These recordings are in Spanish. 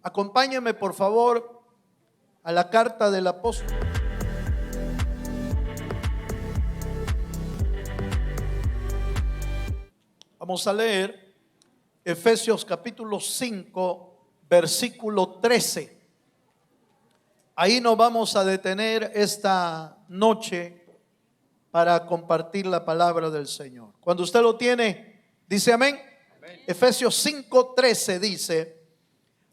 Acompáñenme por favor a la carta del apóstol. Vamos a leer Efesios capítulo 5, versículo 13. Ahí nos vamos a detener esta noche para compartir la palabra del Señor. Cuando usted lo tiene, dice amén. Amén. Efesios 5, 13 dice: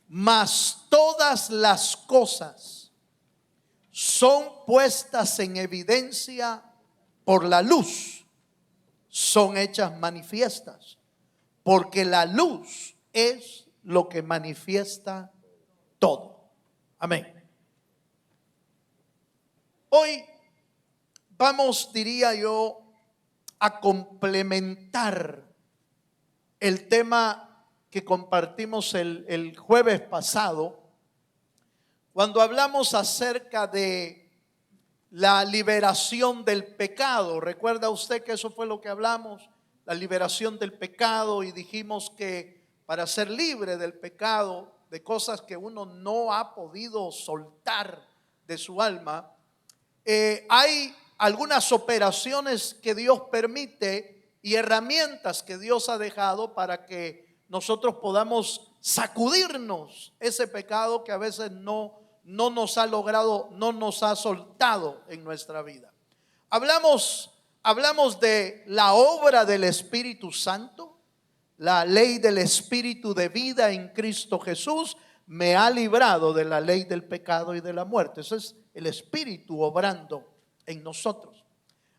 mas todas las cosas son puestas en evidencia por la luz, son hechas manifiestas, porque la luz es lo que manifiesta todo. Amén. Hoy vamos, diría yo, a complementar el tema que compartimos el jueves pasado, cuando hablamos acerca de la liberación del pecado. ¿Recuerda usted que eso fue lo que hablamos? La liberación del pecado, y dijimos que para ser libre del pecado, de cosas que uno no ha podido soltar de su alma, hay algunas operaciones que Dios permite y herramientas que Dios ha dejado para que nosotros podamos sacudirnos ese pecado que a veces no nos ha logrado, no nos ha soltado en nuestra vida. Hablamos de la obra del Espíritu Santo, la ley del Espíritu de vida en Cristo Jesús me ha librado de la ley del pecado y de la muerte. Ese es el Espíritu obrando en nosotros.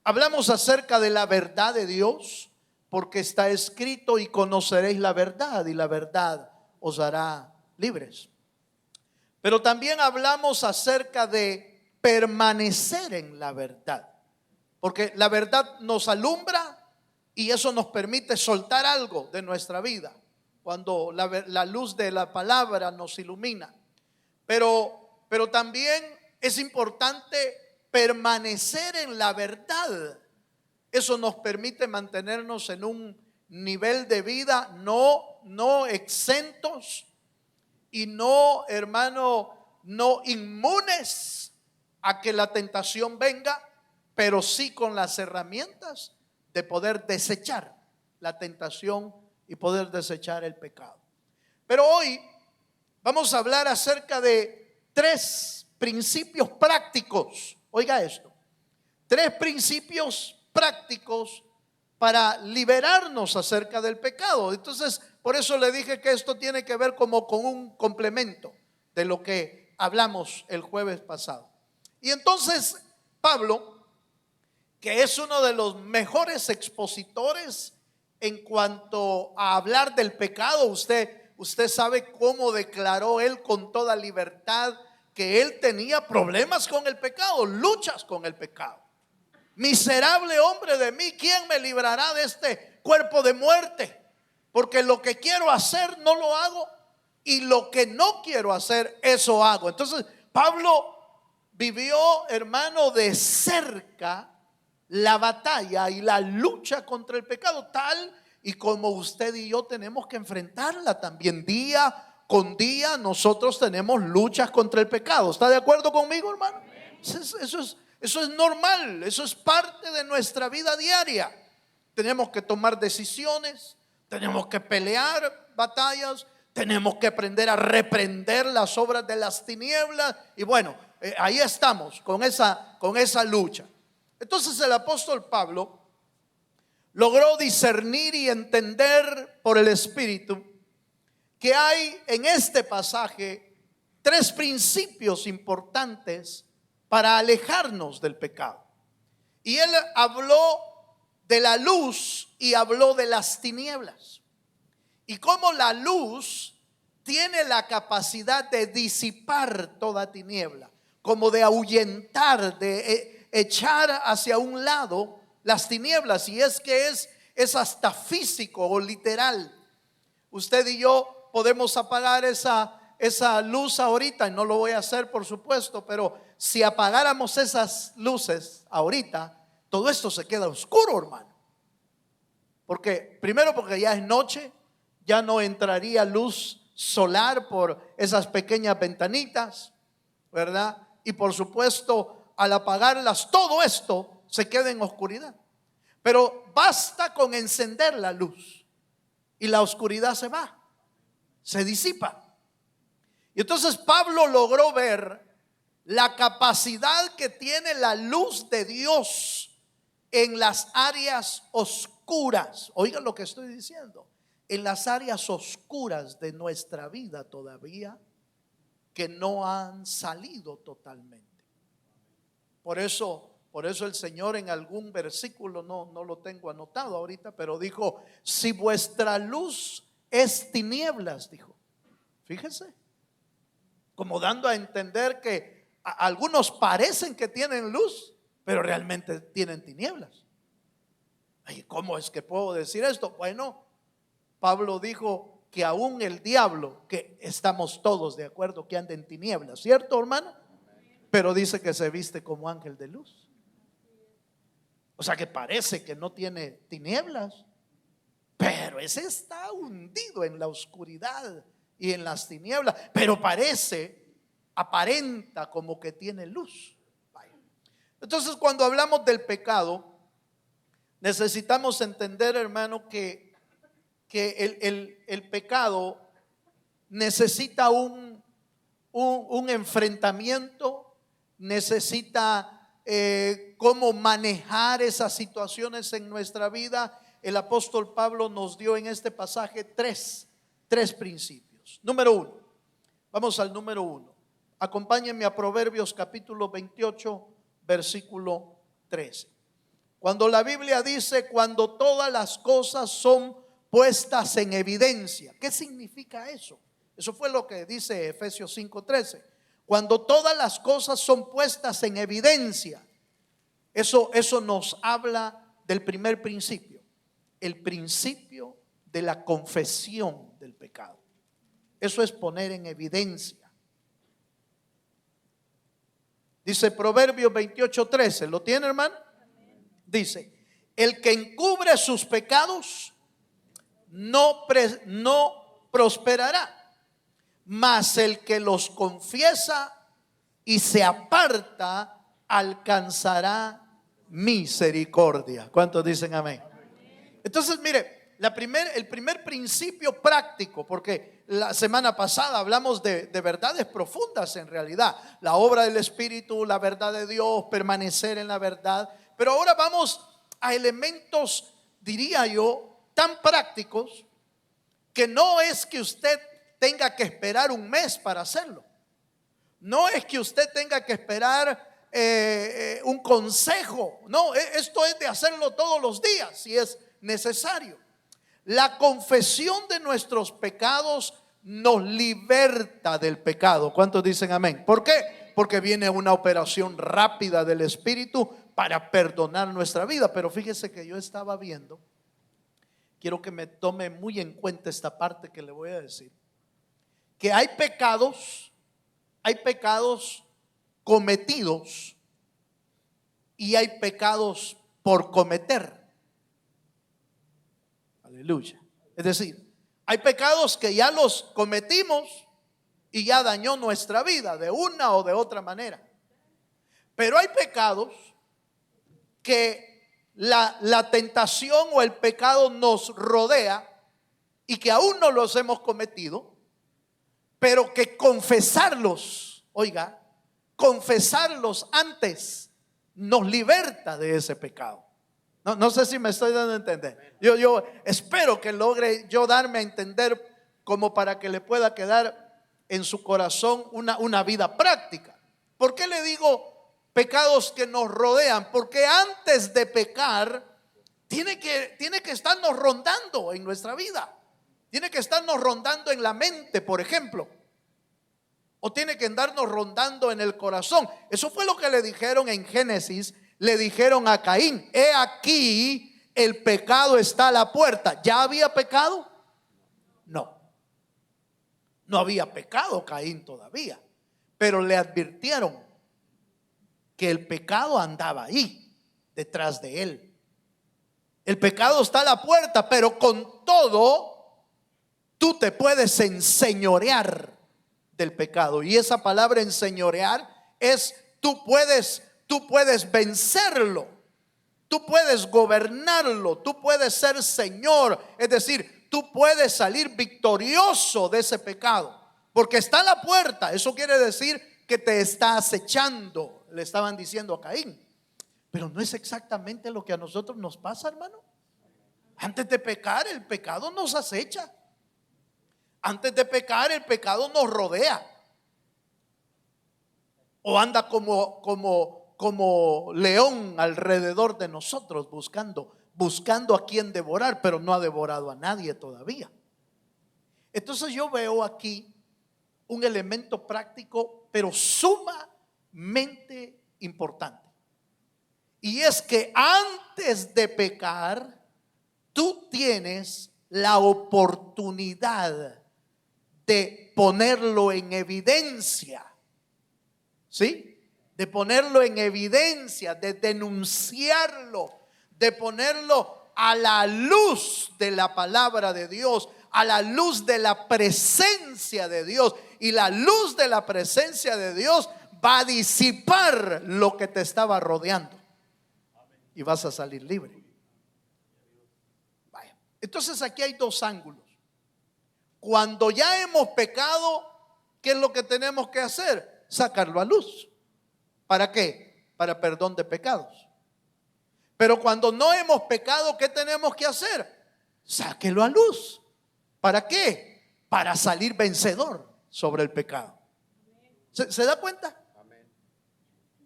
Hablamos acerca de la verdad de Dios, porque está escrito: y conoceréis la verdad, y la verdad os hará libres. Pero también hablamos acerca de permanecer en la verdad, porque la verdad nos alumbra y eso nos permite soltar algo de nuestra vida cuando la luz de la palabra nos ilumina. Pero también es importante permanecer en la verdad. Eso nos permite mantenernos en un nivel de vida no exentos y no, hermano, no inmunes a que la tentación venga, pero sí con las herramientas de poder desechar la tentación y poder desechar el pecado. Pero hoy vamos a hablar acerca de 3 principios prácticos. Oiga esto: 3 principios prácticos para liberarnos acerca del pecado. Entonces, por eso le dije que esto tiene que ver como con un complemento de lo que hablamos el jueves pasado. Y entonces Pablo, que es uno de los mejores expositores en cuanto a hablar del pecado, usted sabe cómo declaró él con toda libertad que él tenía problemas con el pecado, luchas con el pecado. Miserable hombre de mí, ¿quién me librará de este cuerpo de muerte? Porque lo que quiero hacer no lo hago, y lo que no quiero hacer, eso hago. Entonces Pablo vivió, hermano, de cerca la batalla y la lucha contra el pecado, tal y como usted y yo tenemos que enfrentarla también. Día con día nosotros tenemos luchas contra el pecado. ¿Está de acuerdo conmigo, hermano? Eso es normal, eso es parte de nuestra vida diaria. Tenemos que tomar decisiones, tenemos que pelear batallas, tenemos que aprender a reprender las obras de las tinieblas. Y bueno, ahí estamos con esa lucha. Entonces el apóstol Pablo logró discernir y entender por el Espíritu que hay en este pasaje 3 principios importantes para alejarnos del pecado. Y él habló de la luz y habló de las tinieblas, y cómo la luz tiene la capacidad de disipar toda tiniebla, como de ahuyentar, de echar hacia un lado las tinieblas. Y es que es hasta físico o literal. Usted y yo podemos apagar esa luz ahorita, y no lo voy a hacer, por supuesto, pero si apagáramos esas luces ahorita, todo esto se queda oscuro, hermano. Primero porque ya es noche, ya no entraría luz solar por esas pequeñas ventanitas, ¿verdad? Y por supuesto, al apagarlas, todo esto se queda en oscuridad. Pero basta con encender la luz y la oscuridad se va, se disipa. Y entonces Pablo logró ver la capacidad que tiene la luz de Dios en las áreas oscuras. Oigan lo que estoy diciendo. En las áreas oscuras de nuestra vida todavía, que no han salido totalmente. Por eso el Señor en algún versículo, no lo tengo anotado ahorita, pero dijo: si vuestra luz es tinieblas, dijo. Fíjese, como dando a entender que algunos parecen que tienen luz, pero realmente tienen tinieblas. Ay, ¿cómo es que puedo decir esto? Bueno, Pablo dijo que aún el diablo, que estamos todos de acuerdo que anda en tinieblas, ¿cierto, hermano? Pero dice que se viste como ángel de luz. O sea que parece que no tiene tinieblas, pero ese está hundido en la oscuridad y en las tinieblas, pero aparenta como que tiene luz. Entonces, cuando hablamos del pecado, necesitamos entender, hermano, que el pecado necesita un enfrentamiento, necesita cómo manejar esas situaciones en nuestra vida. El apóstol Pablo nos dio en este pasaje tres principios. Número 1, vamos al número 1. Acompáñenme a Proverbios capítulo 28, versículo 13. Cuando la Biblia dice: cuando todas las cosas son puestas en evidencia. ¿Qué significa eso? Eso fue lo que dice Efesios 5:13. Cuando todas las cosas son puestas en evidencia. Eso nos habla del primer principio, el principio de la confesión del pecado. Eso es poner en evidencia. Dice Proverbios 28:13, ¿lo tiene, hermano? Dice: el que encubre sus pecados no prosperará, mas el que los confiesa y se aparta alcanzará misericordia. ¿Cuántos dicen amén? Entonces, mire, el primer principio práctico, porque la semana pasada hablamos de verdades profundas en realidad, la obra del Espíritu, la verdad de Dios, permanecer en la verdad, pero ahora vamos a elementos, diría yo, tan prácticos que no es que usted tenga que esperar un mes para hacerlo, no es que usted tenga que esperar un consejo, no, esto es de hacerlo todos los días si es necesario. La confesión de nuestros pecados nos liberta del pecado. ¿Cuántos dicen amén? ¿Por qué? Porque viene una operación rápida del Espíritu para perdonar nuestra vida. Pero fíjese que yo estaba viendo, quiero que me tome muy en cuenta esta parte que le voy a decir, que hay pecados cometidos y hay pecados por cometer. Aleluya. Es decir, hay pecados que ya los cometimos y ya dañó nuestra vida de una o de otra manera. Pero hay pecados que la tentación o el pecado nos rodea y que aún no los hemos cometido, pero que confesarlos, oiga, confesarlos antes nos liberta de ese pecado. No sé si me estoy dando a entender. Yo espero que logre yo darme a entender, como para que le pueda quedar en su corazón una vida práctica. ¿Por qué le digo pecados que nos rodean? Porque antes de pecar tiene que estarnos rondando en nuestra vida. Tiene que estarnos rondando en la mente, por ejemplo, o tiene que andarnos rondando en el corazón. Eso fue lo que le dijeron en Génesis. Le dijeron a Caín: he aquí, el pecado está a la puerta. ¿Ya había pecado? No había pecado Caín todavía, pero le advirtieron que el pecado andaba ahí, detrás de él. El pecado está a la puerta, pero con todo tú te puedes enseñorear del pecado. Y esa palabra enseñorear es tú puedes vencerlo, tú puedes gobernarlo, tú puedes ser señor. Es decir, tú puedes salir victorioso de ese pecado, porque está a la puerta. Eso quiere decir que te está acechando, le estaban diciendo a Caín. Pero no es exactamente lo que a nosotros nos pasa, hermano. Antes de pecar, el pecado nos acecha. Antes de pecar, el pecado nos rodea. O anda como león alrededor de nosotros, buscando a quien devorar, pero no ha devorado a nadie todavía. Entonces yo veo aquí un elemento práctico, pero sumamente importante. Y es que antes de pecar, tú tienes la oportunidad de ponerlo en evidencia. ¿Sí? De ponerlo en evidencia, de denunciarlo, de ponerlo a la luz de la palabra de Dios, a la luz de la presencia de Dios. Y la luz de la presencia de Dios va a disipar lo que te estaba rodeando. Y vas a salir libre. Vaya. Entonces aquí hay dos ángulos. Cuando ya hemos pecado, ¿qué es lo que tenemos que hacer? Sacarlo a luz. ¿Para qué? Para perdón de pecados. Pero cuando no hemos pecado, ¿qué tenemos que hacer? Sáquelo a luz. ¿Para qué? Para salir vencedor sobre el pecado. ¿Se da cuenta?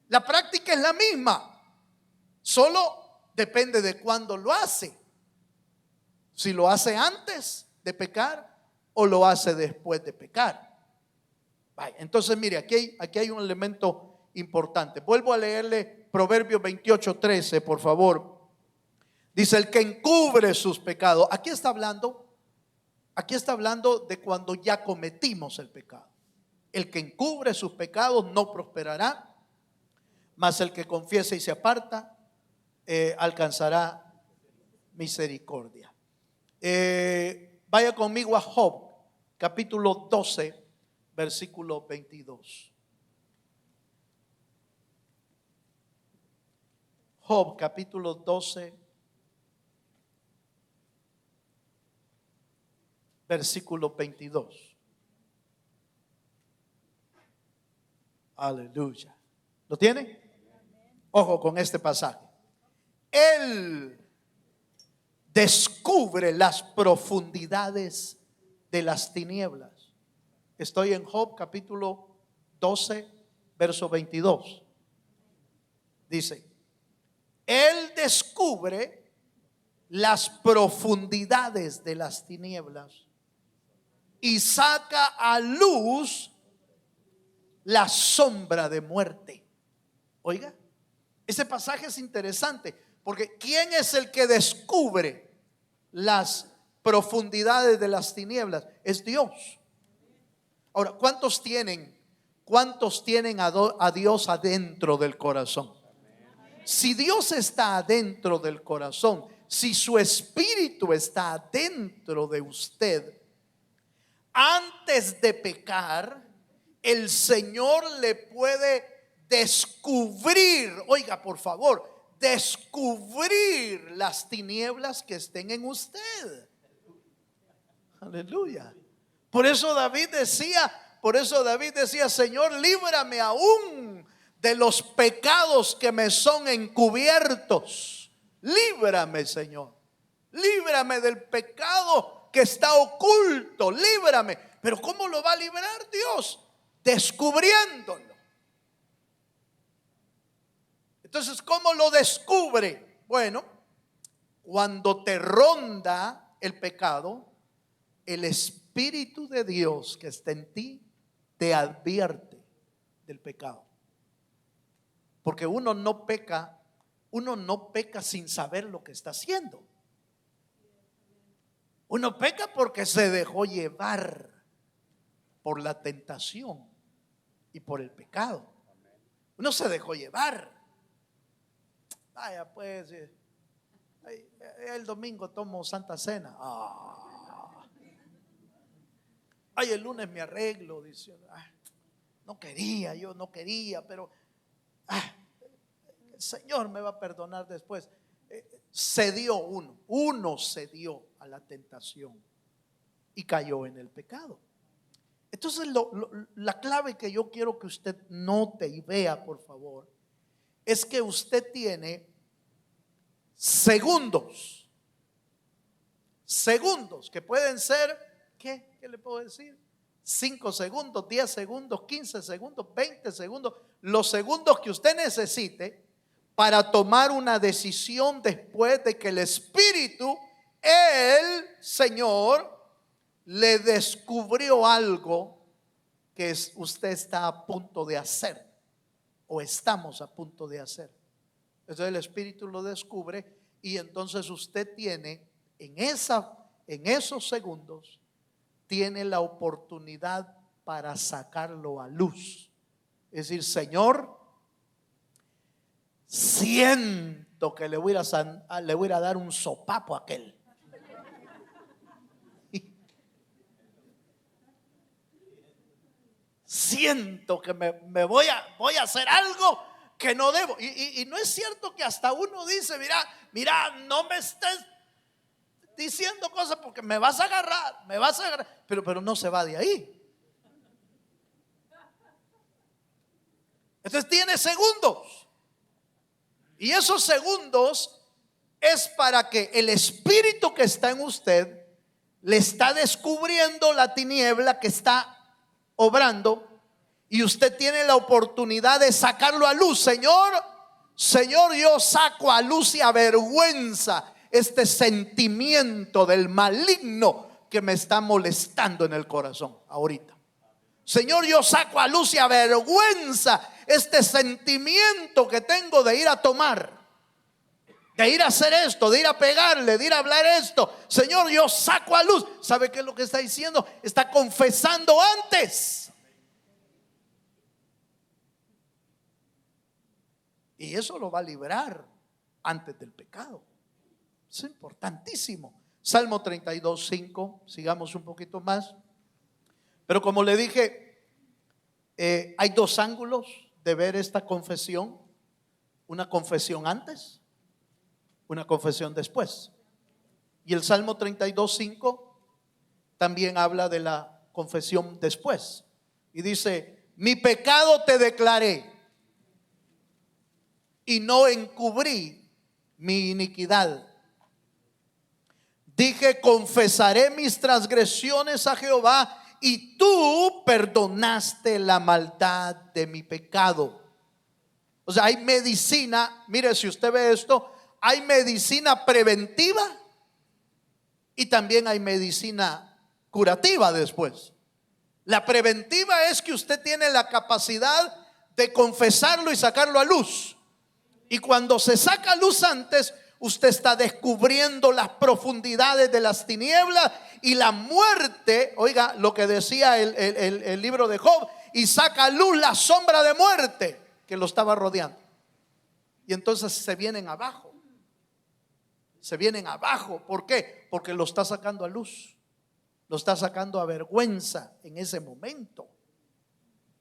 La práctica es la misma. Solo depende de cuándo lo hace. Si lo hace antes de pecar o lo hace después de pecar. Vaya, entonces mire, aquí hay un elemento importante. Vuelvo a leerle Proverbios 28:13, por favor. Dice: el que encubre sus pecados. Aquí está hablando de cuando ya cometimos el pecado. El que encubre sus pecados no prosperará, mas el que confiesa y se aparta alcanzará misericordia. Vaya conmigo a Job, capítulo 12, versículo 22. Job, capítulo 12, versículo 22. Aleluya. ¿Lo tiene? Ojo con este pasaje. Él descubre las profundidades de las tinieblas. Estoy en Job capítulo 12, verso 22. Dice: Él descubre las profundidades de las tinieblas y saca a luz la sombra de muerte. Oiga, ese pasaje es interesante, porque ¿quién es el que descubre las profundidades de las tinieblas? Es Dios. Ahora, ¿cuántos tienen a Dios adentro del corazón? Si Dios está adentro del corazón, si su espíritu está adentro de usted, antes de pecar, el Señor le puede descubrir, oiga por favor, descubrir las tinieblas que estén en usted. Aleluya. Por eso David decía, Señor, líbrame aún de los pecados que me son encubiertos. Líbrame, Señor. Líbrame del pecado que está oculto. Líbrame. Pero ¿cómo lo va a librar Dios? Descubriéndolo. Entonces, ¿cómo lo descubre? Bueno, cuando te ronda el pecado, el Espíritu de Dios que está en ti te advierte del pecado. Porque uno no peca sin saber lo que está haciendo. Uno peca porque se dejó llevar por la tentación y por el pecado. Uno se dejó llevar. Vaya pues, el domingo tomo Santa Cena. Ay, el lunes me arreglo, dice. No quería, yo no quería, pero el Señor me va a perdonar después. Cedió uno cedió a la tentación y cayó en el pecado. Entonces la clave que yo quiero que usted note y vea, por favor, es que usted tiene segundos que pueden ser, ¿qué le puedo decir? 5 segundos, 10 segundos, 15 segundos, 20 segundos, los segundos que usted necesite para tomar una decisión después de que el Espíritu, el Señor, le descubrió algo que usted está a punto de hacer o estamos a punto de hacer. Entonces el Espíritu lo descubre y entonces usted tiene en esos segundos tiene la oportunidad para sacarlo a luz. Es decir, Señor, siento que le voy a ir a dar un sopapo a aquel. Siento que me voy a hacer algo que no debo. Y no es cierto que hasta uno dice, mira, no me estés diciendo cosas porque me vas a agarrar, pero no se va de ahí. Entonces tiene segundos. Y esos segundos es para que el Espíritu que está en usted le está descubriendo la tiniebla que está obrando y usted tiene la oportunidad de sacarlo a luz. Señor, yo saco a luz y avergüenza este sentimiento del maligno que me está molestando en el corazón ahorita. Señor, yo saco a luz y avergüenza este sentimiento que tengo de ir a tomar, de ir a hacer esto, de ir a pegarle, de ir a hablar esto. Señor, yo saco a luz. ¿Sabe qué es lo que está diciendo? Está confesando antes. Y eso lo va a librar antes del pecado. Es importantísimo. Salmo 32:5. Sigamos un poquito más. Pero como le dije, hay dos ángulos de ver esta confesión. Una confesión antes, una confesión después. Y el Salmo 32:5 también habla de la confesión después. Y dice, mi pecado te declaré y no encubrí mi iniquidad. Dije, confesaré mis transgresiones a Jehová y tú perdonaste la maldad de mi pecado. O sea, hay medicina, mire, si usted ve esto, hay medicina preventiva y también hay medicina curativa después. La preventiva es que usted tiene la capacidad de confesarlo y sacarlo a luz. Y cuando se saca a luz antes, usted está descubriendo las profundidades de las tinieblas y la muerte. Oiga lo que decía el libro de Job, y saca a luz la sombra de muerte que lo estaba rodeando. Y entonces se vienen abajo. ¿Por qué? Porque lo está sacando a luz, lo está sacando a vergüenza en ese momento.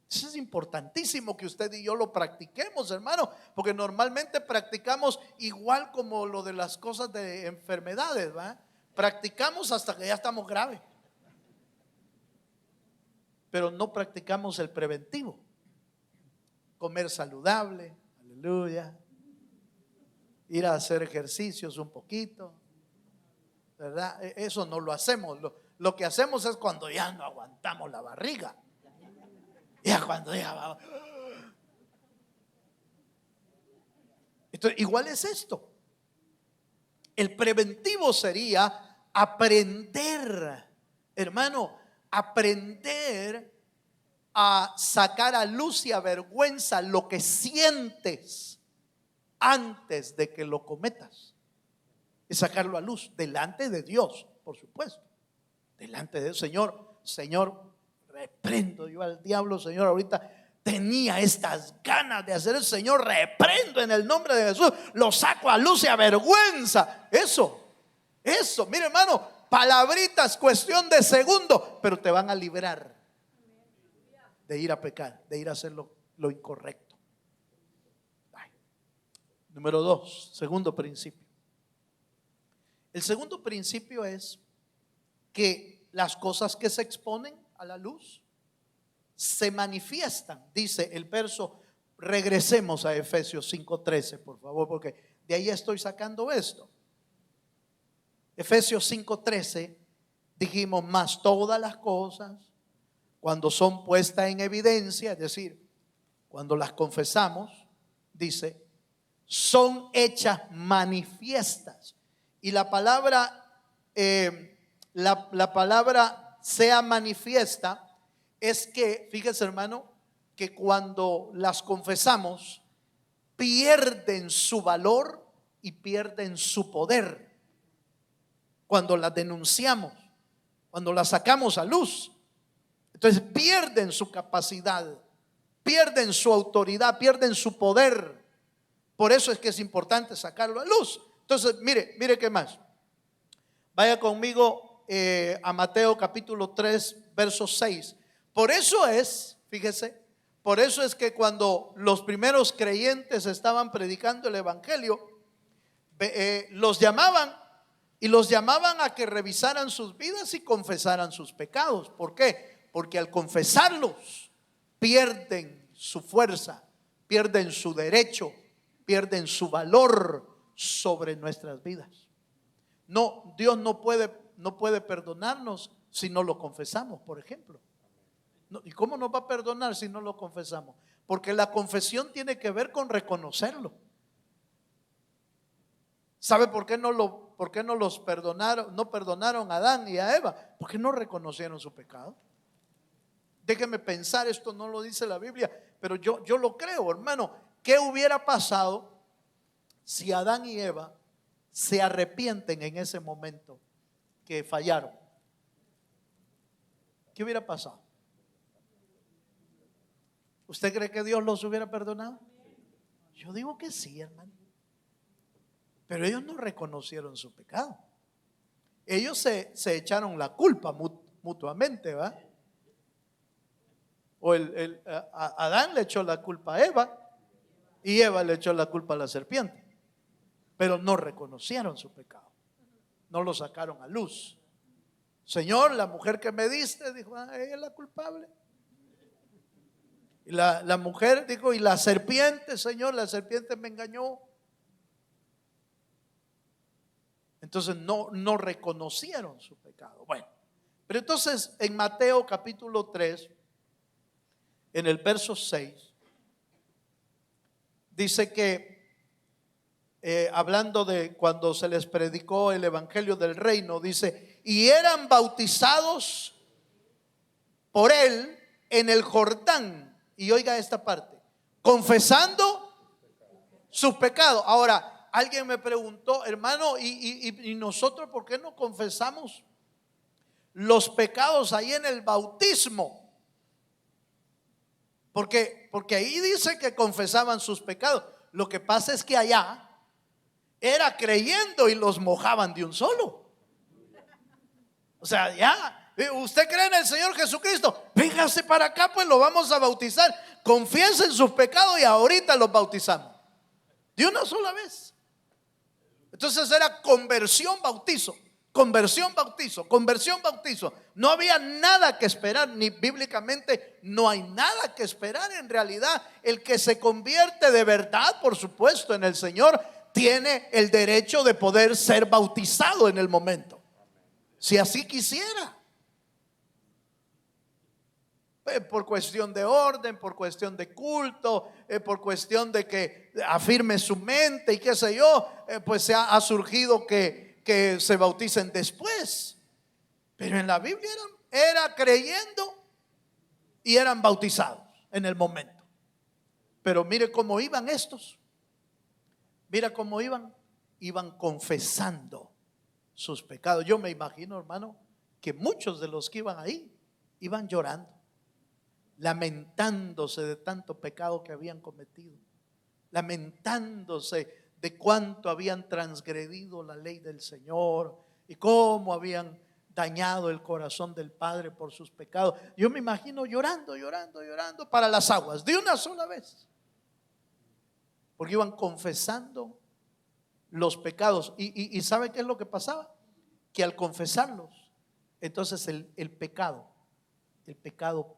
Eso es importantísimo que usted y yo lo practiquemos, hermano, porque normalmente practicamos igual como lo de las cosas de enfermedades, ¿va? Practicamos hasta que ya estamos graves, pero no practicamos el preventivo. Comer saludable, aleluya. Ir a hacer ejercicios un poquito, ¿verdad? Eso no lo hacemos. Lo que hacemos es cuando ya no aguantamos la barriga. Ya cuando ya va. Entonces, igual es esto. El preventivo sería aprender, hermano, aprender a sacar a luz y a vergüenza lo que sientes antes de que lo cometas. Es sacarlo a luz delante de Dios, por supuesto. Delante de Dios. Señor, reprendo yo al diablo, Señor, ahorita tenía estas ganas de hacer el Señor, reprendo en el nombre de Jesús, lo saco a luz y a vergüenza. Eso, mire, hermano, palabritas, cuestión de segundos, pero te van a librar de ir a pecar, de ir a hacer lo incorrecto. Número 2, segundo principio. El segundo principio es que las cosas que se exponen a la luz se manifiestan. Dice el verso, regresemos a Efesios 5:13, por favor, porque de ahí estoy sacando esto. Efesios 5:13, dijimos, más todas las cosas, cuando son puestas en evidencia, es decir, cuando las confesamos, dice, son hechas manifiestas. Y la palabra, la palabra sea manifiesta, es que, fíjese hermano, que cuando las confesamos, pierden su valor y pierden su poder. Cuando las denunciamos, cuando las sacamos a luz, entonces pierden su capacidad, pierden su autoridad, pierden su poder. Por eso es que es importante sacarlo a luz. Entonces, mire qué más. Vaya conmigo a Mateo capítulo 3, verso 6. Por eso es, fíjese, por eso es que cuando los primeros creyentes estaban predicando el evangelio, los llamaban a que revisaran sus vidas y confesaran sus pecados. ¿Por qué? Porque al confesarlos pierden su fuerza, pierden su derecho, pierden su valor sobre nuestras vidas. No, Dios no puede perdonarnos si no lo confesamos, por ejemplo. No, ¿y cómo nos va a perdonar si no lo confesamos? Porque la confesión tiene que ver con reconocerlo. ¿Sabe por qué no los perdonaron? No perdonaron a Adán y a Eva, porque no reconocieron su pecado. Déjeme pensar, esto no lo dice la Biblia, pero yo lo creo, hermano. ¿Qué hubiera pasado si Adán y Eva se arrepienten en ese momento que fallaron? ¿Qué hubiera pasado? ¿Usted cree que Dios los hubiera perdonado? Yo digo que sí, hermano. Pero ellos no reconocieron su pecado. Ellos se echaron la culpa mutuamente, ¿va? O Adán le echó la culpa a Eva y Eva le echó la culpa a la serpiente. Pero no reconocieron su pecado, no lo sacaron a luz. Señor, la mujer que me diste, dijo, ella es la culpable. Y la mujer dijo, y la serpiente, Señor, la serpiente me engañó. Entonces no reconocieron su pecado. Bueno, pero entonces en Mateo capítulo 3, en el verso 6, dice que hablando de cuando se les predicó el evangelio del reino, dice, y eran bautizados por él en el Jordán. Y oiga esta parte, confesando sus pecados. Ahora, alguien me preguntó, hermano, ¿y nosotros por qué no confesamos los pecados ahí en el bautismo? Porque ahí dice que confesaban sus pecados. Lo que pasa es que allá era creyendo y los mojaban de un solo. O sea, ya, usted cree en el Señor Jesucristo, véngase para acá, pues lo vamos a bautizar. Confiesen sus pecados y ahorita los bautizamos. De una sola vez. Entonces era conversión, bautizo. Conversión, bautizo, conversión, bautizo. No había nada que esperar, ni bíblicamente no hay nada que esperar. En realidad, el que se convierte de verdad, por supuesto, en el Señor, tiene el derecho de poder ser bautizado en el momento, si así quisiera. Por cuestión de orden, por cuestión de culto, por cuestión de que afirme su mente y qué sé yo, pues ha surgido que se bauticen después. Pero en la Biblia era creyendo y eran bautizados en el momento. Pero mire cómo iban estos. Mira cómo iban confesando sus pecados. Yo me imagino, hermano, que muchos de los que iban ahí iban llorando, lamentándose de tanto pecado que habían cometido, lamentándose de cuánto habían transgredido la ley del Señor y cómo habían dañado el corazón del padre por sus pecados. Yo me imagino llorando para las aguas de una sola vez, porque iban confesando los pecados. Y ¿sabe qué es lo que pasaba? Que al confesarlos, entonces el pecado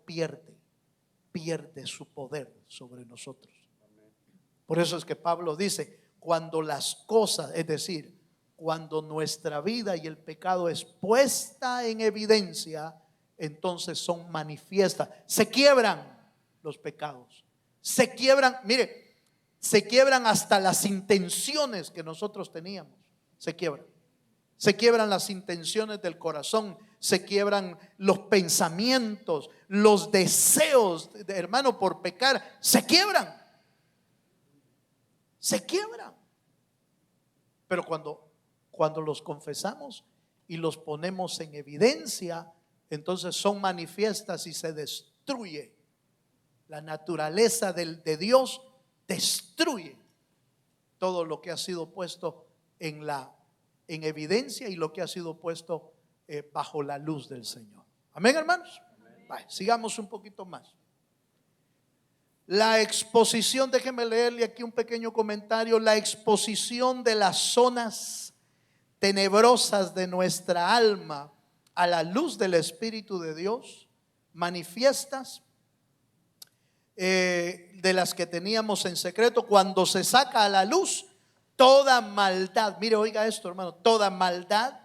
pierde su poder sobre nosotros. Por eso es que Pablo dice, cuando las cosas, es decir, cuando nuestra vida y el pecado es puesta en evidencia, entonces son manifiestas. Se quiebran los pecados. Se quiebran, mire, se quiebran hasta las intenciones que nosotros teníamos. Se quiebran. Se quiebran las intenciones del corazón. Se quiebran los pensamientos, los deseos, hermano, por pecar. Se quiebran. Se quiebran. Pero cuando los confesamos y los ponemos en evidencia, entonces son manifiestas y se destruye. La naturaleza de Dios destruye todo lo que ha sido puesto en evidencia y lo que ha sido puesto bajo la luz del Señor. Amén, hermanos. Vale, sigamos un poquito más. La exposición, déjeme leerle aquí un pequeño comentario. La exposición de las zonas tenebrosas de nuestra alma a la luz del Espíritu de Dios, manifiestas, de las que teníamos en secreto, cuando se saca a la luz toda maldad. Mire, oiga esto, hermano, toda maldad,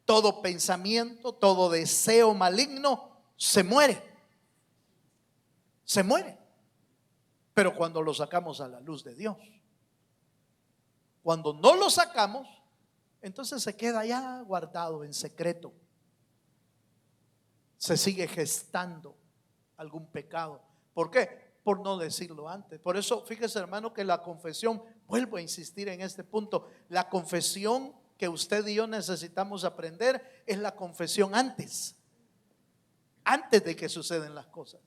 todo pensamiento, todo deseo maligno se muere. Se muere. Pero cuando lo sacamos a la luz de Dios. Cuando no lo sacamos, entonces se queda ya guardado en secreto. Se sigue gestando algún pecado. ¿Por qué? Por no decirlo antes. Por eso, fíjese, hermano, que la confesión, vuelvo a insistir en este punto, la confesión que usted y yo necesitamos aprender es la confesión antes de que suceden las cosas.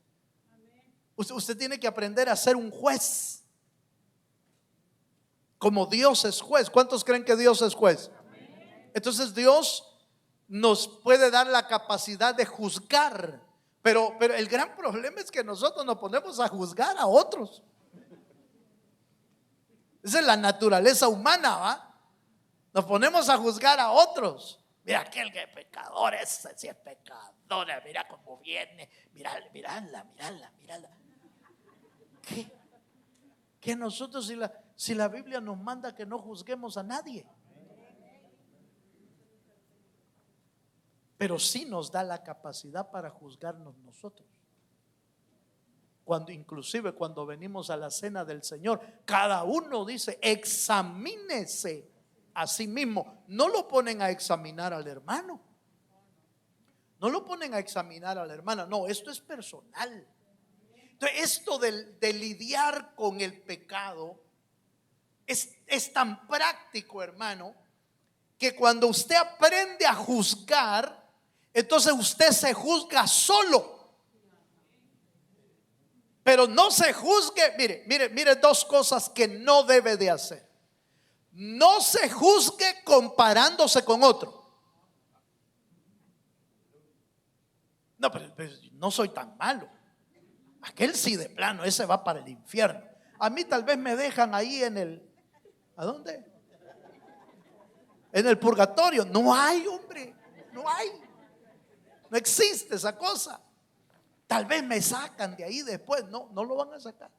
Usted tiene que aprender a ser un juez, como Dios es juez. ¿Cuántos creen que Dios es juez? Entonces Dios nos puede dar la capacidad de juzgar, pero el gran problema es que nosotros nos ponemos a juzgar a otros. Esa es la naturaleza humana, ¿va? Nos ponemos a juzgar a otros. Mira aquel que es pecador, ese sí es pecador, mira cómo viene, mírala. Que nosotros, si la Biblia nos manda que no juzguemos a nadie, pero sí nos da la capacidad para juzgarnos nosotros. Inclusive cuando venimos a la cena del Señor, cada uno dice, examínese a sí mismo. No lo ponen a examinar al hermano, no lo ponen a examinar a la hermana. No, esto es personal. Entonces, esto de lidiar con el pecado es tan práctico, hermano, que cuando usted aprende a juzgar, entonces usted se juzga solo. Pero no se juzgue, mire dos cosas que no debe de hacer. No se juzgue comparándose con otro. No, pero no soy tan malo. Aquel sí de plano, ese va para el infierno. A mí tal vez me dejan ahí ¿a dónde? En el purgatorio. No hay, hombre, no hay. No existe esa cosa. Tal vez me sacan de ahí después. No lo van a sacar.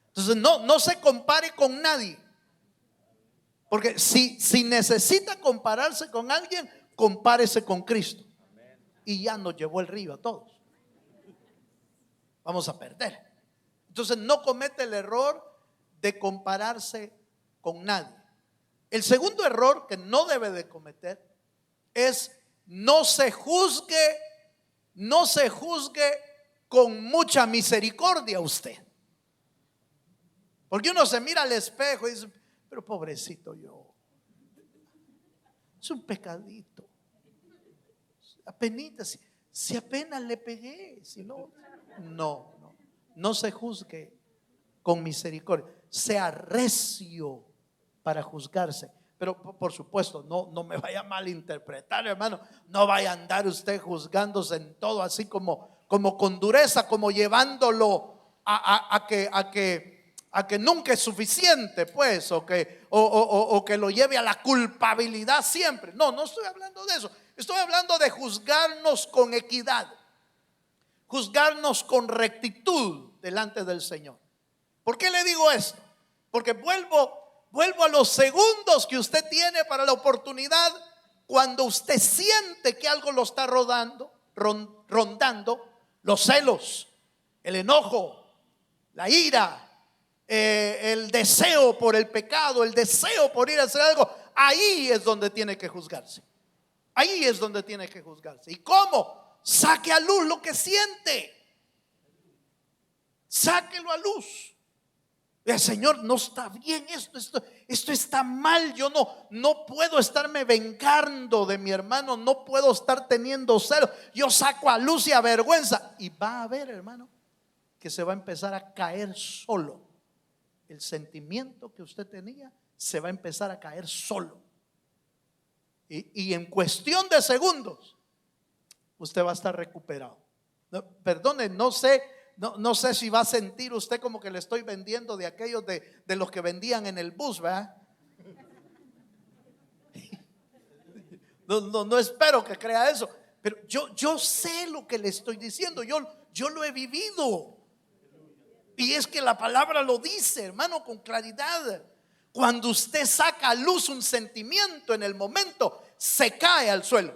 Entonces no se compare con nadie. Porque si necesita compararse con alguien, compárese con Cristo. Y ya nos llevó el río a todos. Vamos a perder. Entonces no comete el error de compararse con nadie. El segundo error que no debe de cometer es no se juzgue con mucha misericordia usted. Porque uno se mira al espejo y dice, pero pobrecito yo, es un pecadito, apenas, si apenas le pegué, si no se juzgue con misericordia, sea recio para juzgarse. Pero por supuesto, no me vaya a malinterpretar, hermano. No vaya a andar usted juzgándose en todo así como con dureza, como llevándolo a que nunca es suficiente, pues, o que lo lleve a la culpabilidad siempre. No estoy hablando de eso. Estoy hablando de juzgarnos con equidad, juzgarnos con rectitud delante del Señor. ¿Por qué le digo esto? Porque vuelvo a los segundos que usted tiene para la oportunidad. Cuando usted siente que algo lo está rondando, los celos, el enojo, la ira, el deseo por el pecado, el deseo por ir a hacer algo, ahí es donde tiene que juzgarse. Ahí es donde tiene que juzgarse. ¿Y cómo? Saque a luz lo que siente. Sáquelo a luz. El Señor, no está bien esto está mal. Yo no puedo estarme vengando de mi hermano, no puedo estar teniendo celos. Yo saco a luz y a vergüenza. Y va a ver, hermano, que se va a empezar a caer solo. El sentimiento que usted tenía se va a empezar a caer solo. Y en cuestión de segundos usted va a estar recuperado. Perdone, no sé si va a sentir usted como que le estoy vendiendo de aquellos de los que vendían en el bus, ¿verdad? No espero que crea eso. Pero yo sé lo que le estoy diciendo. Yo lo he vivido. Y es que la palabra lo dice, hermano, con claridad. Cuando usted saca a luz un sentimiento, en el momento se cae al suelo.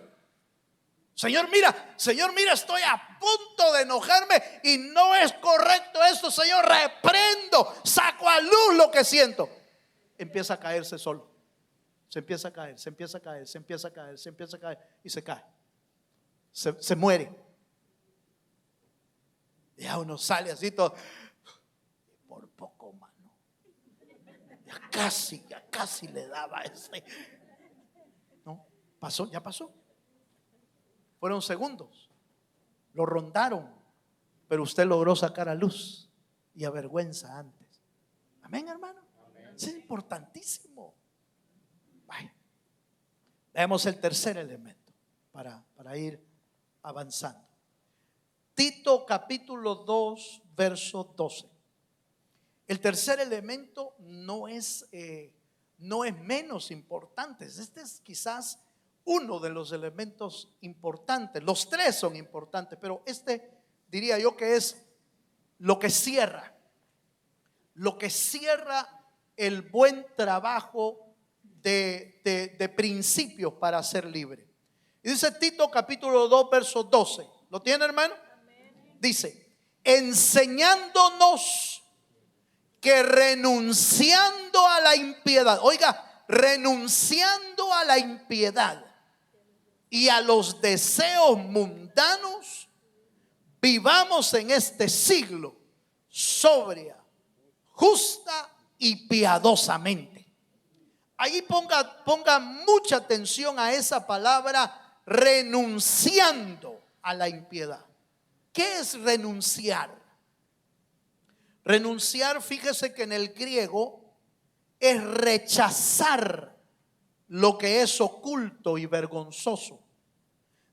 Señor, mira, estoy a punto de enojarme y no es correcto esto, Señor, reprendo, saco a luz lo que siento. Empieza a caerse solo. Se empieza a caer y se cae. Se muere. Ya uno sale así todo. Por poco, mano. Ya casi le daba ese. No, ya pasó. Fueron segundos, lo rondaron, pero usted logró sacar a luz y a vergüenza antes. Amén, hermano. Amén. Es importantísimo. Vaya. Veamos el tercer elemento para ir avanzando. Tito capítulo 2 verso 12. El tercer elemento no es menos importante. Este es quizás uno de los elementos importantes. Los tres son importantes, pero diría yo que es lo que cierra el buen trabajo de principios para ser libre. Y dice Tito capítulo 2 verso 12. ¿Lo tiene, hermano? Dice: enseñándonos que renunciando a la impiedad, oiga, renunciando a la impiedad y a los deseos mundanos, vivamos en este siglo sobria, justa y piadosamente. Ahí ponga mucha atención a esa palabra, renunciando a la impiedad. ¿Qué es renunciar? Renunciar, fíjese que en el griego es rechazar lo que es oculto y vergonzoso.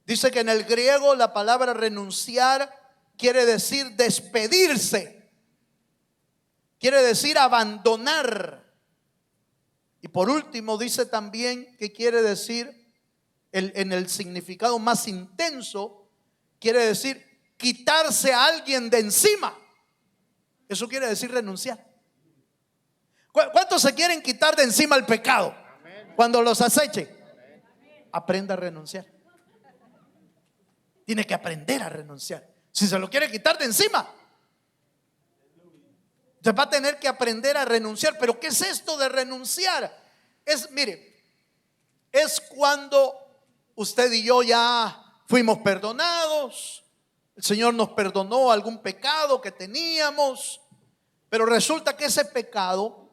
Dice que en el griego la palabra renunciar quiere decir despedirse, quiere decir abandonar. Y por último dice también que quiere decir, en el significado más intenso, quiere decir quitarse a alguien de encima. Eso quiere decir renunciar. ¿Cuántos se quieren quitar de encima el pecado cuando los aceche? Aprenda a renunciar. Tiene que aprender a renunciar. Si se lo quiere quitar de encima, usted va a tener que aprender a renunciar. Pero ¿qué es esto de renunciar? Es cuando usted y yo ya fuimos perdonados, el Señor nos perdonó algún pecado que teníamos, pero resulta que ese pecado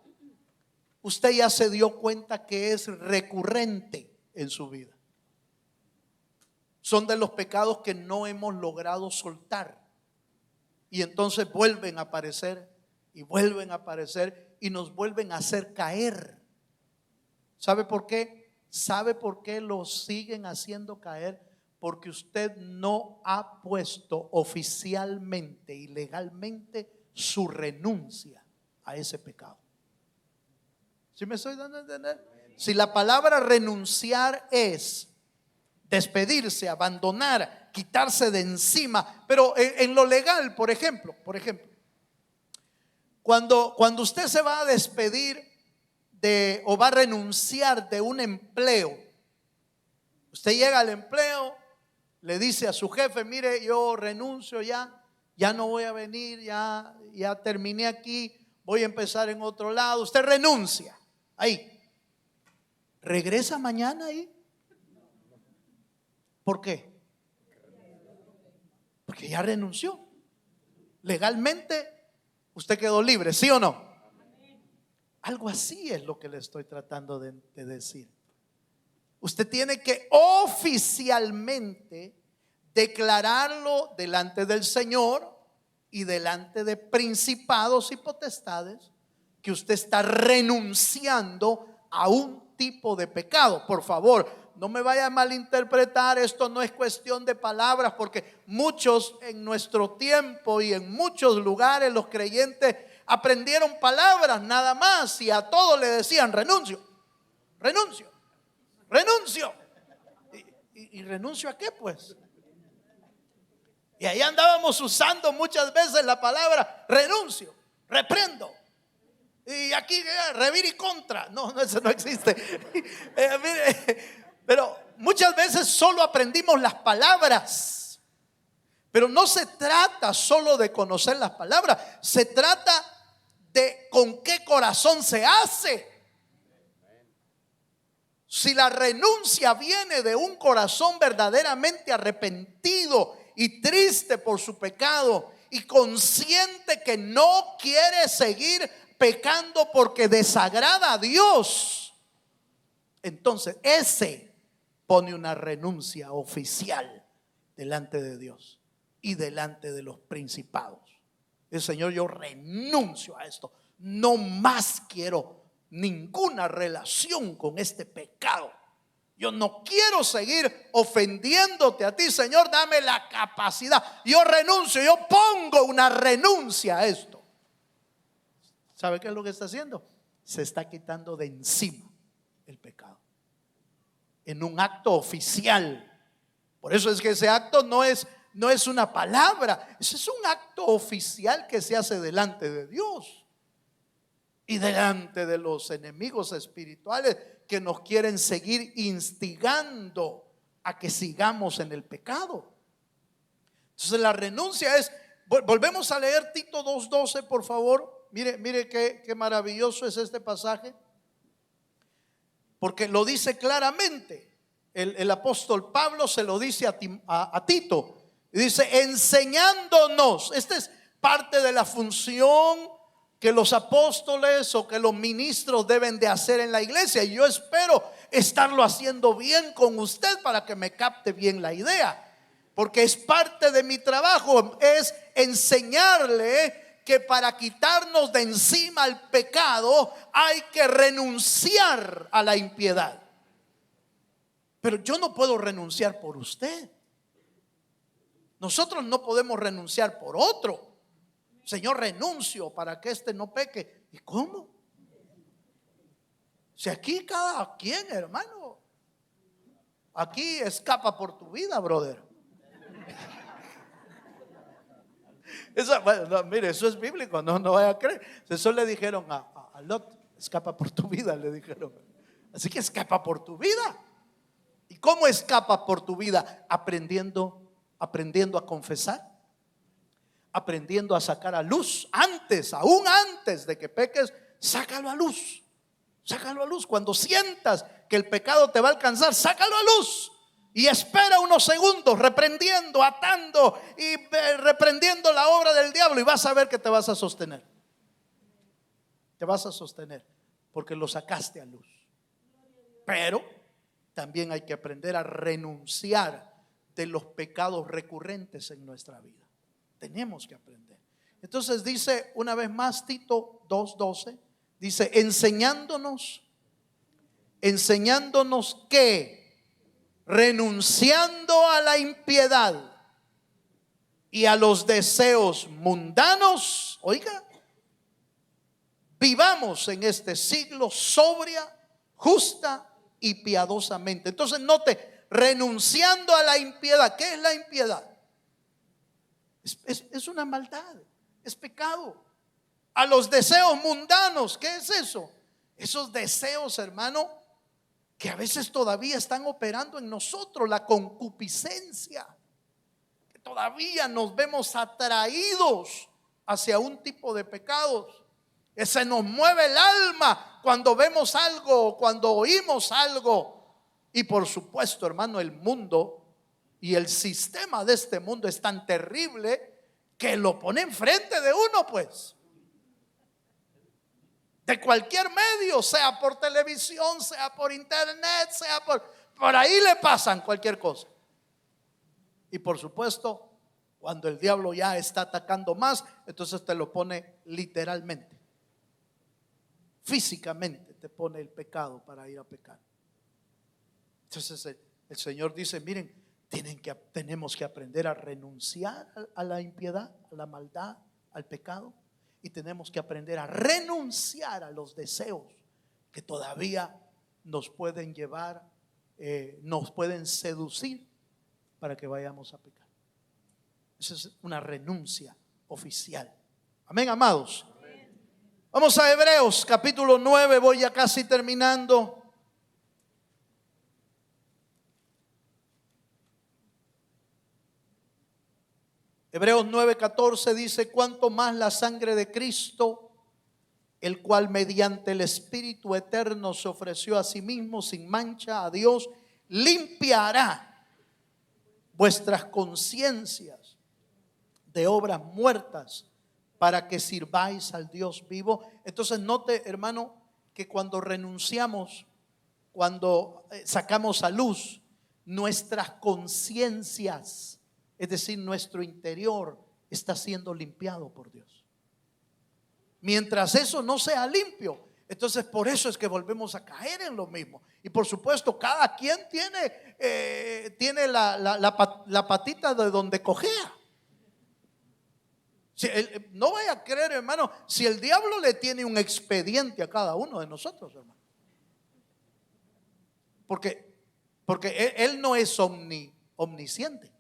usted ya se dio cuenta que es recurrente en su vida. Son de los pecados que no hemos logrado soltar, y entonces vuelven a aparecer y vuelven a aparecer y nos vuelven a hacer caer. ¿Sabe por qué? ¿Sabe por qué lo siguen haciendo caer? Porque usted no ha puesto oficialmente y legalmente su renuncia a ese pecado. ¿Sí me estoy dando a entender? Si la palabra renunciar es despedirse, abandonar, quitarse de encima, pero en lo legal, por ejemplo, cuando usted se va a despedir o va a renunciar de un empleo, usted llega al empleo, le dice a su jefe: mire, yo renuncio ya no voy a venir, ya terminé aquí, voy a empezar en otro lado. Usted renuncia ahí, regresa mañana ahí. ¿Por qué? Porque ya renunció. Legalmente usted quedó libre, ¿sí o no? Algo así es lo que le estoy tratando de decir. Usted tiene que oficialmente declararlo delante del Señor y delante de principados y potestades que usted está renunciando a un tipo de pecado. Por favor, no me vaya a malinterpretar, esto no es cuestión de palabras, porque muchos en nuestro tiempo y en muchos lugares los creyentes aprendieron palabras nada más y a todos le decían: renuncio, renuncio, renuncio. ¿Y renuncio a qué, pues? Y ahí andábamos usando muchas veces la palabra renuncio, reprendo. Y aquí revir y contra. No, eso no existe. Pero muchas veces solo aprendimos las palabras. Pero no se trata solo de conocer las palabras, se trata de con qué corazón se hace. Si la renuncia viene de un corazón verdaderamente arrepentido y triste por su pecado y consciente que no quiere seguir pecando porque desagrada a Dios, entonces ese pone una renuncia oficial delante de Dios y delante de los principados. El Señor: yo renuncio a esto, no más quiero ninguna relación con este pecado. Yo no quiero seguir ofendiéndote a ti, Señor, dame la capacidad. Yo renuncio, yo pongo una renuncia a esto. ¿Sabe qué es lo que está haciendo? Se está quitando de encima el pecado en un acto oficial. Por eso es que ese acto no es una palabra, ese es un acto oficial que se hace delante de Dios y delante de los enemigos espirituales que nos quieren seguir instigando a que sigamos en el pecado. Entonces la renuncia es, volvemos a leer Tito 2:12, por favor. Mire qué maravilloso es este pasaje, porque lo dice claramente. El apóstol Pablo se lo dice a Tito, y dice: enseñándonos. Esta es parte de la función que los apóstoles o que los ministros deben de hacer en la iglesia, y yo espero estarlo haciendo bien con usted para que me capte bien la idea, porque es parte de mi trabajo, es enseñarle que para quitarnos de encima el pecado hay que renunciar a la impiedad. Pero yo no puedo renunciar por usted. Nosotros no podemos renunciar por otro. Señor, renuncio para que este no peque. ¿Y cómo? Si aquí cada quien, hermano, aquí escapa por tu vida, brother. Bueno, no, mire, eso es bíblico, no vaya a creer. Eso le dijeron a Lot: escapa por tu vida, le dijeron. Así que escapa por tu vida. ¿Y cómo escapa por tu vida? Aprendiendo a confesar, aprendiendo a sacar a luz aún antes de que peques. Sácalo a luz, sácalo a luz. Cuando sientas que el pecado te va a alcanzar, sácalo a luz y espera unos segundos reprendiendo, atando y reprendiendo la obra del diablo, y vas a ver que te vas a sostener. Te vas a sostener porque lo sacaste a luz. Pero también hay que aprender a renunciar de los pecados recurrentes en nuestra vida. Tenemos que aprender. Entonces dice una vez más Tito 2:12, dice: enseñándonos enseñándonos que, renunciando a la impiedad y a los deseos mundanos, oiga, vivamos en este siglo sobria, justa y piadosamente. Entonces note, renunciando a la impiedad. ¿Qué es la impiedad? Es una maldad, es pecado. A los deseos mundanos, ¿qué es eso? Esos deseos, hermano, que a veces todavía están operando en nosotros, la concupiscencia, que todavía nos vemos atraídos hacia un tipo de pecados. Que se nos mueve el alma cuando vemos algo, cuando oímos algo. Y por supuesto, hermano, el mundo y el sistema de este mundo es tan terrible que lo pone enfrente de uno, pues. De cualquier medio, sea por televisión, sea por internet, sea por ahí le pasan cualquier cosa. Y por supuesto, cuando el diablo ya está atacando más, entonces te lo pone literalmente. Físicamente te pone el pecado para ir a pecar. Entonces el Señor dice, miren, tenemos que aprender a renunciar a la impiedad, a la maldad, al pecado. Y tenemos que aprender a renunciar a los deseos que todavía nos pueden llevar, nos pueden seducir para que vayamos a pecar. Esa es una renuncia oficial. Amén, amados. Vamos a Hebreos capítulo 9, voy ya casi terminando. Hebreos 9:14 dice, cuanto más la sangre de Cristo, el cual mediante el Espíritu eterno se ofreció a sí mismo sin mancha a Dios, limpiará vuestras conciencias de obras muertas para que sirváis al Dios vivo. Entonces note, hermano, que cuando renunciamos, cuando sacamos a luz nuestras conciencias, es decir, nuestro interior está siendo limpiado por Dios. Mientras eso no sea limpio, entonces por eso es que volvemos a caer en lo mismo. Y por supuesto, cada quien tiene la patita de donde cojea. No vaya a creer, hermano, si el diablo le tiene un expediente a cada uno de nosotros, hermano. Porque él no es omnisciente.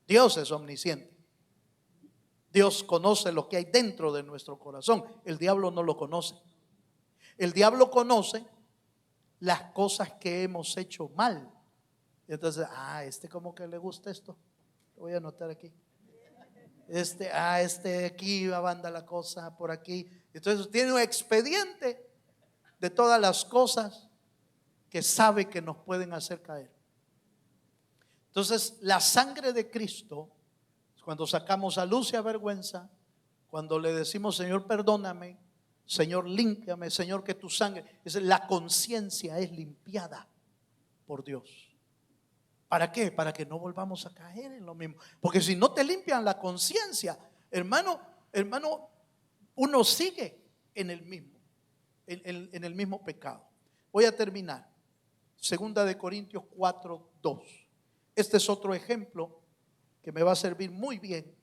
Dios es omnisciente. Dios conoce lo que hay dentro de nuestro corazón. El diablo no lo conoce. El diablo conoce las cosas que hemos hecho mal. Y entonces, como que le gusta esto. Lo voy a anotar aquí. Aquí va banda la cosa por aquí. Entonces tiene un expediente de todas las cosas que sabe que nos pueden hacer caer. Entonces la sangre de Cristo, cuando sacamos a luz y a vergüenza, cuando le decimos Señor perdóname, Señor límpiame, Señor que tu sangre, la conciencia es limpiada por Dios. ¿Para qué? Para que no volvamos a caer en lo mismo. Porque si no te limpian la conciencia, hermano, uno sigue en el mismo pecado. Voy a terminar. Segunda de Corintios 4:2. Este es otro ejemplo que me va a servir muy bien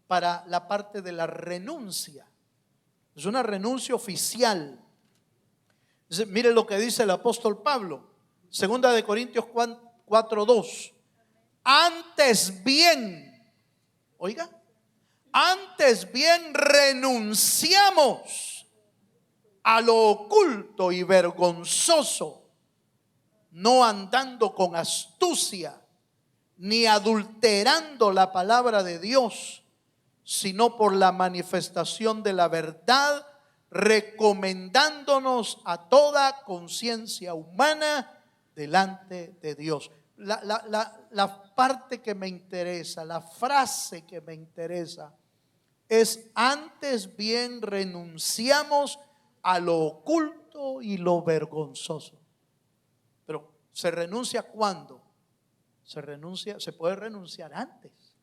para la parte de la renuncia. Es una renuncia oficial. Entonces, mire lo que dice el apóstol Pablo. Segunda de Corintios 4:2. Antes bien, oiga, antes bien renunciamos a lo oculto y vergonzoso, no andando con astucia, ni adulterando la palabra de Dios, sino por la manifestación de la verdad, recomendándonos a toda conciencia humana delante de Dios. La parte que me interesa, la frase que me interesa es: antes bien renunciamos a lo oculto y lo vergonzoso. Pero ¿se renuncia cuándo? Se puede renunciar antes,